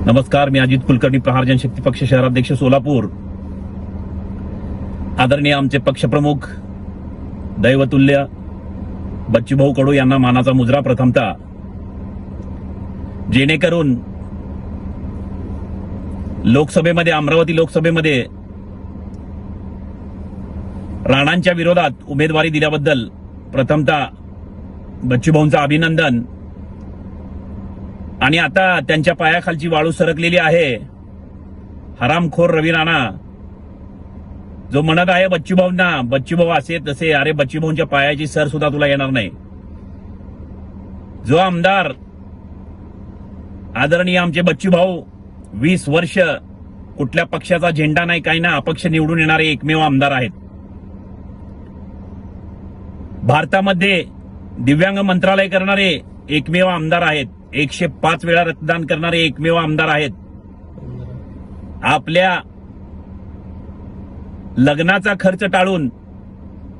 नमस्कार, मी अजित कुलकर्णी, प्रहार जनशक्ती पक्ष शहराध्यक्ष सोलापूर। आदरणीय आमचे पक्षप्रमुख दैवतुल्य बच्चूभाऊ कडू यांना मानाचा मुजरा प्रथमतः, जेणेकरून लोकसभेमध्ये, अमरावती लोकसभेमध्ये राणांच्या विरोधात उमेदवारी दिल्याबद्दल प्रथमतः बच्चूभाऊंचं अभिनंदन। आणि आता त्यांच्या पायाखालची वाळू सरकलेली आहे। हरामखोर रवी राणा जो म्हणत आहे बच्चूभाऊंना, बच्चूभाऊ असे तसे, अरे बच्चूभाऊंच्या पायाची सर सुद्धा तुला येणार नाही। जो आमदार आदरणीय आमचे बच्चूभाऊ 20 वर्ष कुठल्या पक्षाचा झेंडा नाही, काही ना, अपक्ष निवडून येणारे एकमेव आमदार आहेत। भारतामध्ये दिव्यांग मंत्रालय करणारे एकमेव आमदार आहेत। 105 वेळा रक्तदान करणारे एकमेव आमदार आहेत। आपल्या लग्नाचा खर्च टाळून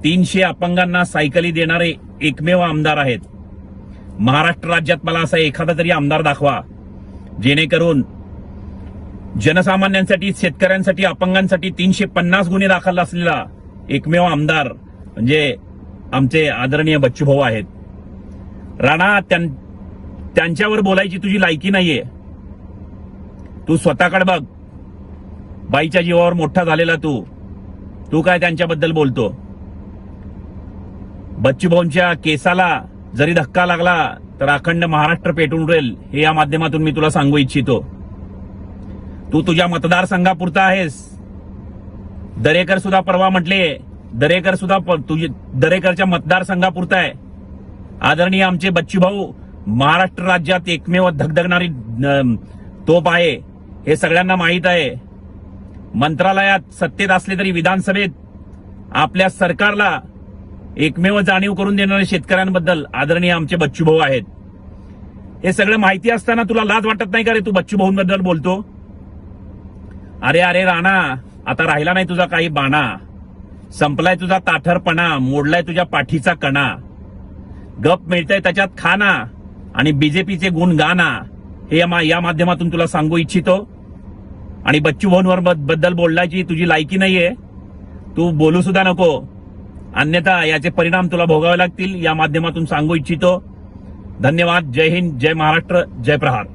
300 अपंगांना सायकली देणारे एकमेव आमदार आहेत। महाराष्ट्र राज्यात मला असा एखादा तरी आमदार दाखवा जेणेकरून जनसामान्यांसाठी, शेतकऱ्यांसाठी, अपंगांसाठी 350 गुन्हे दाखल असलेला एकमेव आमदार म्हणजे आमचे आदरणीय बच्चूभाऊ आहेत। राणा, त्यांच्यावर बोलायची तुझी लायकी नाहीये। तू स्वतःकडे बघ। बाईच्या जीवावर मोठा झालेला तू काय त्यांच्याबद्दल बोलतो? बच्चूभाऊंच्या केसाला जरी धक्का लागला तर अखंड महाराष्ट्र पेटून उडेल, हे या माध्यमातून मी तुला सांगू इच्छितो। तू तुझ्या मतदारसंघापुरता आहेस। दरेकर सुद्धा परवा म्हटले, दरेकर सुद्धा दरेकरच्या मतदारसंघापुरता आहे। आदरणीय आमचे बच्चूभाऊ महाराष्ट्र राज्यात एकमेव धगधगणारी तोप आहे, हे सगळ्यांना माहीत आहे। मंत्रालयात सत्तेत असले तरी विधानसभेत आपल्या सरकारला एकमेव जाणीव करून देणारे शेतकऱ्यांबद्दल आदरणीय आमचे बच्चूभाऊ आहेत। हे सगळं माहिती असताना तुला लाज वाटत नाही का रे? तू बच्चूभाऊंबद्दल बोलतो। अरे राणा, आता राहिला नाही तुझा काही बाणा। संपलाय तुझा ताठरपणा, मोडलाय तुझ्या पाठीचा कणा। गप मिळतंय त्याच्यात खाना आणि बीजेपीचे गुण गाना, हे या माध्यमातून तुला सांगू इच्छितो। आणि बच्चूभाऊंवर बद्दल बोलण्याची तुझी लायकी नाहीये, तू बोलू सुद्धा नको, अन्यथा याचे परिणाम तुला भोगावे लागतील, या माध्यमातून सांगू इच्छितो। धन्यवाद। जय हिंद, जय महाराष्ट्र, जय प्रहार।